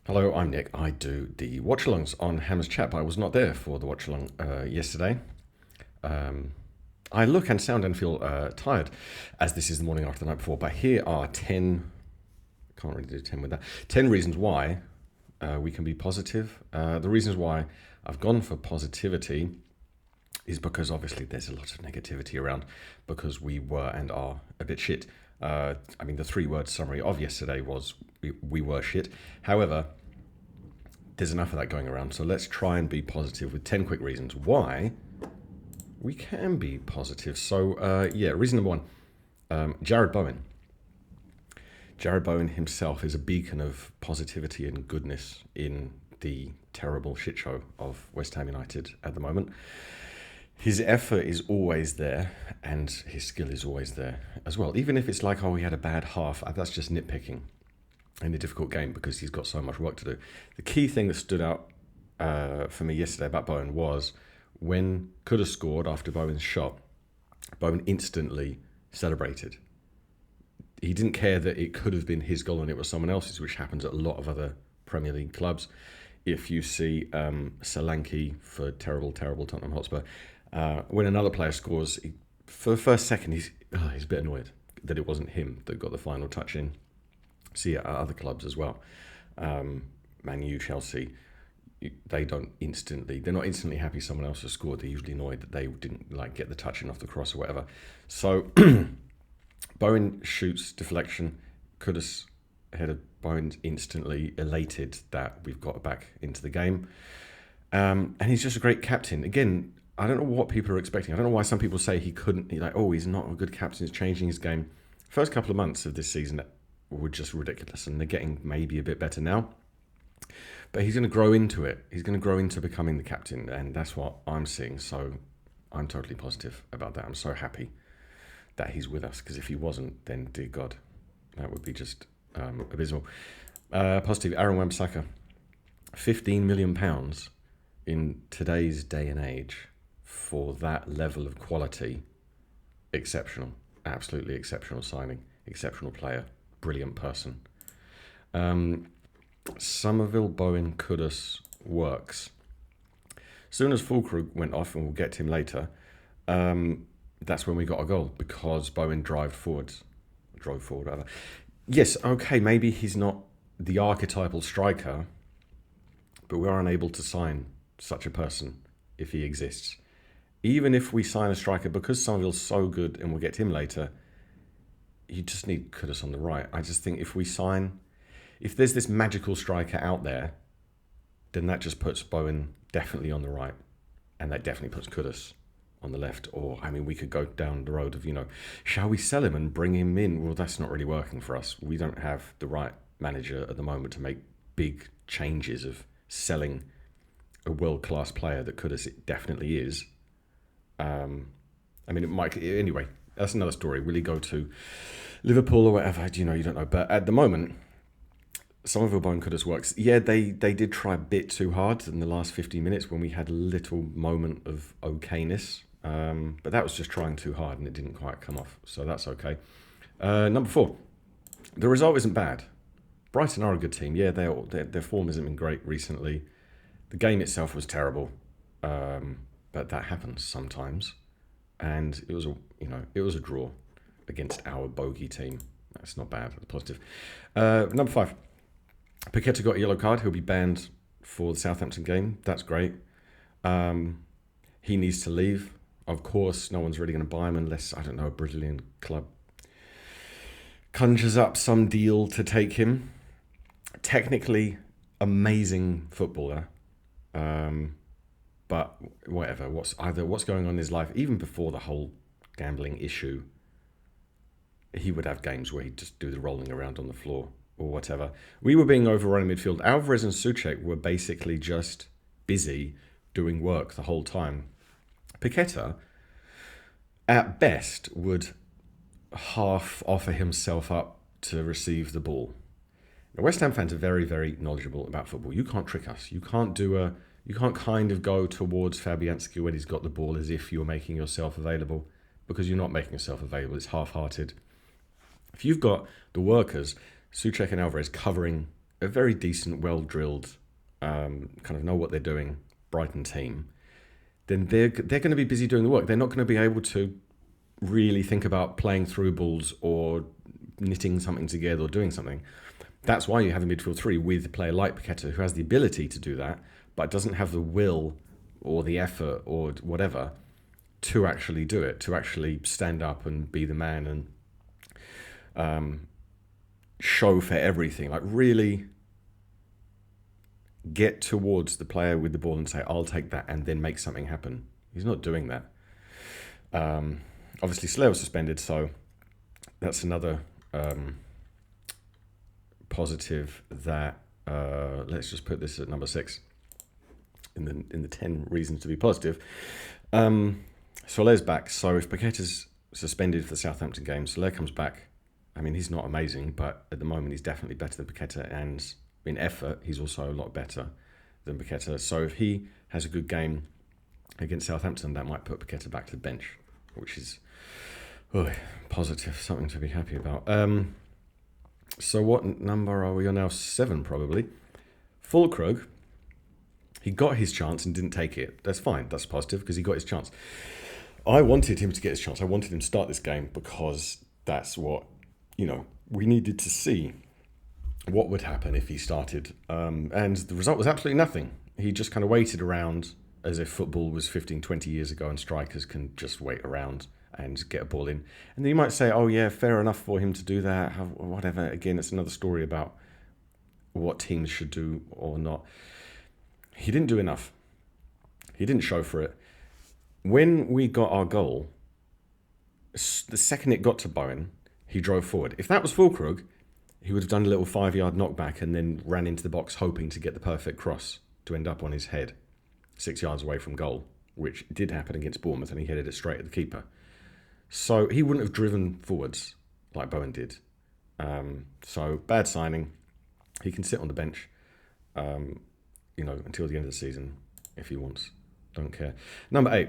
Hello, I'm Nick. I do the watch-alongs on Hammer's Chat, but I was not there for the watch-along yesterday. I look and sound and feel tired, as this is the morning after the night before, but here are 10, can't really do 10 with that, 10 reasons why we can be positive. The reasons why I've gone for positivity is because obviously there's a lot of negativity around because we were and are a bit shit. The three-word summary of yesterday was we were shit. However, there's enough of that going around, so let's try and be positive with 10 quick reasons why we can be positive. So, reason number one, Jarrod Bowen. Jarrod Bowen himself is a beacon of positivity and goodness in the terrible shit show of West Ham United at the moment. His effort is always there, and his skill is always there as well. Even if it's like, he had a bad half, that's just nitpicking in a difficult game because he's got so much work to do. The key thing that stood out for me yesterday about Bowen was when Kudus scored after Bowen's shot, Bowen instantly celebrated. He didn't care that it could have been his goal and it was someone else's, which happens at a lot of other Premier League clubs. If you see Solanke for terrible Tottenham Hotspur, when another player scores, for the first second, he's a bit annoyed that it wasn't him that got the final touch in. See it at other clubs as well. Man U, Chelsea, they're not instantly happy someone else has scored. They're usually annoyed that they didn't get the touch in off the cross or whatever. So Bowen shoots deflection. Kudus headed. Bowen's instantly elated that we've got back into the game. And he's just a great captain. Again, I don't know what people are expecting. I don't know why some people say he couldn't. He's not a good captain. He's changing his game. First couple of months of this season were just ridiculous, and they're getting maybe a bit better now. But he's going to grow into it. He's going to grow into becoming the captain, and that's what I'm seeing. So I'm totally positive about that. I'm so happy that he's with us, because if he wasn't, then dear God, that would be just abysmal. Positive, Wan-Bissaka. £15 million in today's day and age for that level of quality. Exceptional. Absolutely exceptional signing. Exceptional player. Brilliant person. Somerville, Bowen, Kudus works. Soon as Fullkrug went off, and we'll get to him later, that's when we got a goal, because Bowen drove forward, whatever. Yes, okay, maybe he's not the archetypal striker, but we are unable to sign such a person if he exists. Even if we sign a striker, because Somerville's so good, and we'll get to him later, you just need Kudus on the right. I just think if there's this magical striker out there, then that just puts Bowen definitely on the right, and that definitely puts Kudus on the left. Or, we could go down the road of, shall we sell him and bring him in? Well, that's not really working for us. We don't have the right manager at the moment to make big changes of selling a world-class player that Kudus definitely is. It might... Anyway, that's another story. Will he go to Liverpool or whatever? You don't know. But at the moment, Somerville, Bowen, Kudus works. Yeah, they did try a bit too hard in the last 15 minutes when we had a little moment of okayness. But that was just trying too hard and it didn't quite come off. So that's okay. Number 4. The result isn't bad. Brighton are a good team. Yeah, their form hasn't been great recently. The game itself was terrible. But that happens sometimes. And it was a draw against our bogey team. That's not bad. That's positive. Number 5. Peta got a yellow card. He'll be banned for the Southampton game. That's great. He needs to leave. Of course, no one's really going to buy him unless, a Brazilian club conjures up some deal to take him. Technically, amazing footballer. But whatever. What's going on in his life, even before the whole gambling issue, he would have games where he'd just do the rolling around on the floor or whatever. We were being overrun in midfield. Alvarez and Soucek were basically just busy doing work the whole time. Peta, at best, would half offer himself up to receive the ball. Now, West Ham fans are very, very knowledgeable about football. You can't trick us. You can't kind of go towards Fabianski when he's got the ball as if you're making yourself available, because you're not making yourself available. It's half-hearted. If you've got the workers, Soucek and Alvarez, covering a very decent, well-drilled, kind of know what they're doing Brighton team, then they're going to be busy doing the work. They're not going to be able to really think about playing through balls or knitting something together or doing something. That's why you have a midfield three with a player like Peta who has the ability to do that, but doesn't have the will or the effort or whatever to actually do it, to actually stand up and be the man and show for everything. Like really get towards the player with the ball and say, I'll take that, and then make something happen. He's not doing that. Obviously, Slayer was suspended, so that's another positive that let's just put this at number 6 in the 10 reasons to be positive. Soler's back, so if Paqueta's suspended for the Southampton game, Soler comes back. I mean, he's not amazing, but at the moment he's definitely better than Peta, and in effort he's also a lot better than Peta. So if he has a good game against Southampton, that might put Peta back to the bench, which is positive, something to be happy about. So what number are we on now? 7 probably. Fullkrug, he got his chance and didn't take it. That's fine, that's positive because he got his chance. I wanted him to get his chance. I wanted him to start this game because that's what, we needed to see what would happen if he started. And the result was absolutely nothing. He just kind of waited around as if football was 15, 20 years ago and strikers can just wait around and get a ball in. And then you might say, oh yeah, fair enough for him to do that, whatever. Again, it's another story about what teams should do or not. He didn't do enough. He didn't show for it. When we got our goal, the second it got to Bowen, he drove forward. If that was Fullkrug, he would have done a little 5-yard knockback and then ran into the box hoping to get the perfect cross to end up on his head 6 yards away from goal, which did happen against Bournemouth, and he headed it straight at the keeper. So he wouldn't have driven forwards like Bowen did. So bad signing. He can sit on the bench, until the end of the season if he wants. Don't care. Number 8.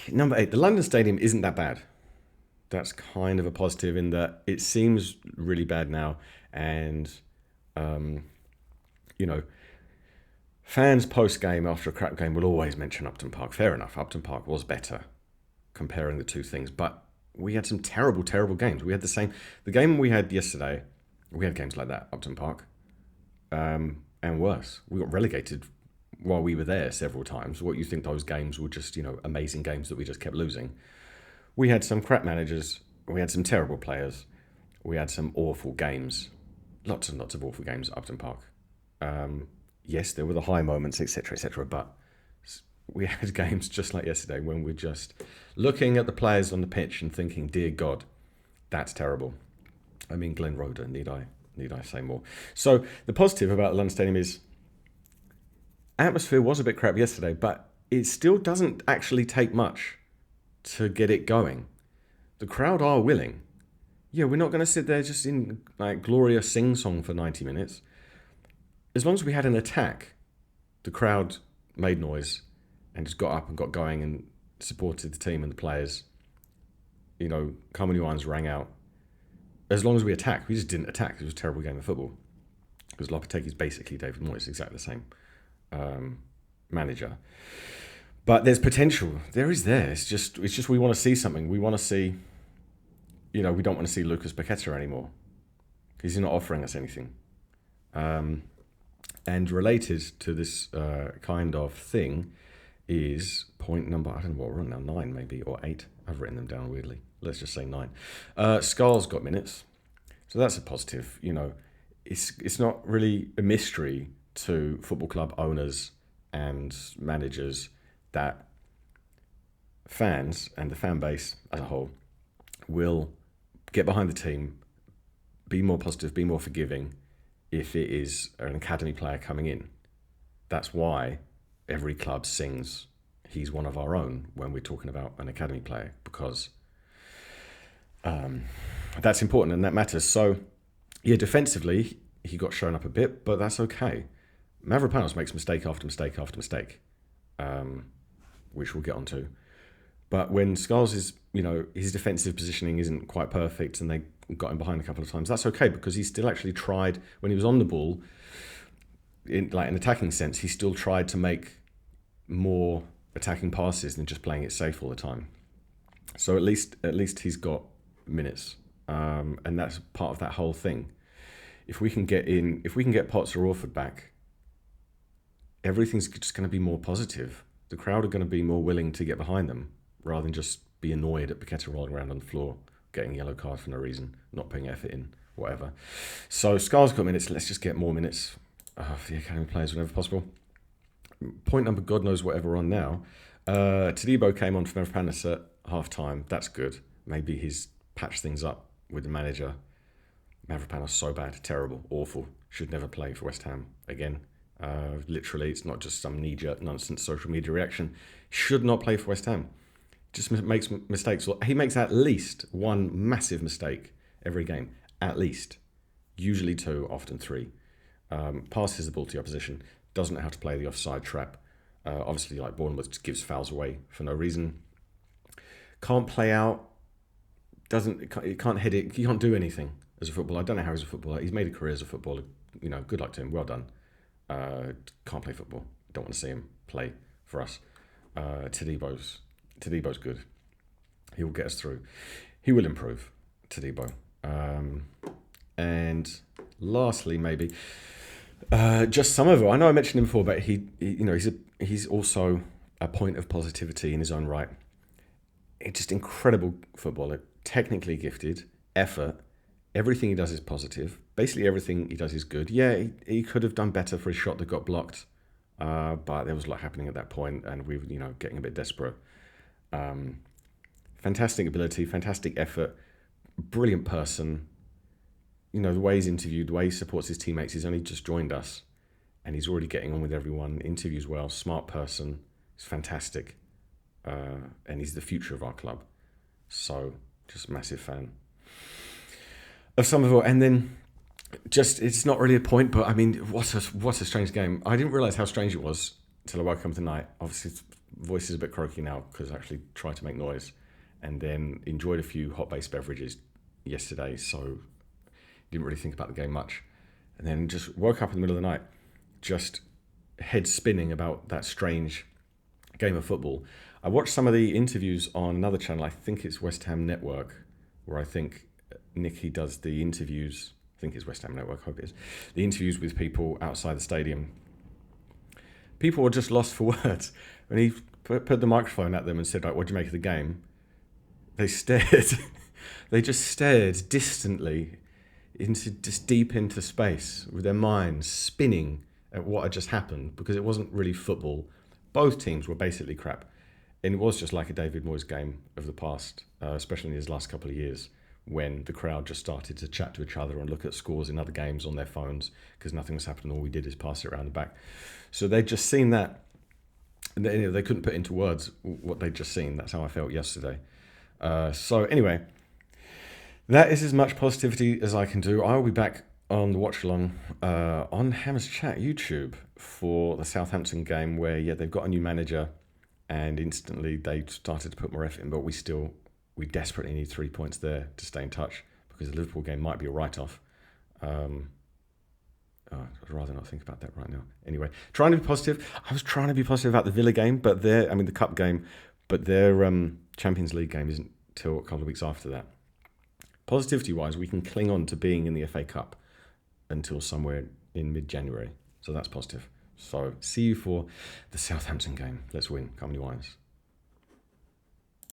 The London Stadium isn't that bad. That's kind of a positive in that it seems really bad now, and fans post-game after a crap game will always mention Upton Park. Fair enough, Upton Park was better comparing the two things, but we had some terrible, terrible games. We had the game we had yesterday, we had games like that, Upton Park, and worse. We got relegated while we were there several times. What you think those games were just, amazing games that we just kept losing. We had some crap managers, we had some terrible players, we had some awful games, lots and lots of awful games at Upton Park. Yes, there were the high moments, etc., but we had games just like yesterday when we're just looking at the players on the pitch and thinking, dear God, that's terrible. I mean, Glenn Roeder, need I say more? So the positive about the London Stadium is atmosphere was a bit crap yesterday, but it still doesn't actually take much to get it going. The crowd are willing. Yeah, we're not going to sit there just in glorious sing-song for 90 minutes. As long as we had an attack, the crowd made noise and just got up and got going and supported the team and the players. Carmen Yuans rang out. As long as we attacked, we just didn't attack. It was a terrible game of football. Because Lopetegui is basically David Moyes, exactly the same manager. But there's potential. There is there. It's just we want to see something. We want to see, we don't want to see Lucas Paqueta anymore. Because he's not offering us anything. And related to this kind of thing is point number, I don't know what we're on now, 9 maybe, or 8. I've written them down weirdly. Let's just say 9. Scar's got minutes. So that's a positive. It's not really a mystery to football club owners and managers that fans and the fan base as a whole will get behind the team, be more positive, be more forgiving if it is an academy player coming in. That's why every club sings he's one of our own when we're talking about an academy player, because that's important and that matters. So yeah, defensively he got shown up a bit, but that's okay. Mavropanos makes mistake after mistake after mistake, which we'll get onto. But when Scar's is, his defensive positioning isn't quite perfect and they got him behind a couple of times. That's okay, because he still actually tried, when he was on the ball, in like an attacking sense, he still tried to make more attacking passes than just playing it safe all the time. So at least he's got minutes, and that's part of that whole thing. If we can get Potts or Orford back, everything's just going to be more positive. The crowd are going to be more willing to get behind them rather than just be annoyed at Peta rolling around on the floor, getting a yellow card for no reason, not putting effort in, whatever. So Scar's got minutes. Let's just get more minutes for the academy players whenever possible. Point number, God knows whatever on now. Todibo came on for Mavropanos at half time. That's good. Maybe he's patched things up with the manager. Mavropanos so bad, terrible, awful. Should never play for West Ham again. Literally, it's not just some knee-jerk nonsense social media reaction. Should not play for West Ham. Just makes mistakes. He makes at least one massive mistake every game. At least. Usually 2, often 3. Passes the ball to the opposition. Doesn't know how to play the offside trap. Obviously, like Bournemouth, just gives fouls away for no reason. Can't play out. He can't hit it. He can't do anything as a footballer. I don't know how he's a footballer. He's made a career as a footballer. Good luck to him. Well done. Can't play football. Don't want to see him play for us. Todibo's good. He will get us through. He will improve, Todibo. And lastly, maybe just Somerville. I know I mentioned him before, but he's also a point of positivity in his own right. It's just incredible footballer, technically gifted, effort. Everything he does is positive. Basically, everything he does is good. Yeah, he could have done better for his shot that got blocked, but there was a lot happening at that point, and we were, getting a bit desperate. Fantastic ability, fantastic effort, brilliant person. The way he's interviewed, the way he supports his teammates. He's only just joined us, and he's already getting on with everyone. Interviews well, smart person. He's fantastic, and he's the future of our club. So, just a massive fan of Somerville. And then, it's not really a point, but I mean, what a strange game. I didn't realise how strange it was until I woke up tonight. Obviously, voice is a bit croaky now because I actually tried to make noise, and then enjoyed a few hot-based beverages yesterday, so didn't really think about the game much. And then just woke up in the middle of the night, just head spinning about that strange game of football. I watched some of the interviews on another channel. I think it's West Ham Network, where I think Nicky does the interviews. I think it's West Ham Network, I hope it is. The interviews with people outside the stadium. People were just lost for words. When he put the microphone at them and said, what do you make of the game? They stared. They just stared distantly deep into space with their minds spinning at what had just happened, because it wasn't really football. Both teams were basically crap. And it was just like a David Moyes game of the past, especially in his last couple of years, when the crowd just started to chat to each other and look at scores in other games on their phones because nothing was happening. All we did is pass it around the back. So they'd just seen that, and they couldn't put into words what they'd just seen. That's how I felt yesterday. So anyway, that is as much positivity as I can do. I will be back on the watch along on Hammers Chat YouTube for the Southampton game, where they've got a new manager, and instantly they started to put more effort in, but we desperately need 3 points there to stay in touch, because the Liverpool game might be a write-off. I'd rather not think about that right now. Anyway, trying to be positive. I was trying to be positive about the Villa game, but the cup game, but their Champions League game isn't till a couple of weeks after that. Positivity-wise, we can cling on to being in the FA Cup until somewhere in mid-January. So that's positive. So see you for the Southampton game. Let's win. Come on, you Lions.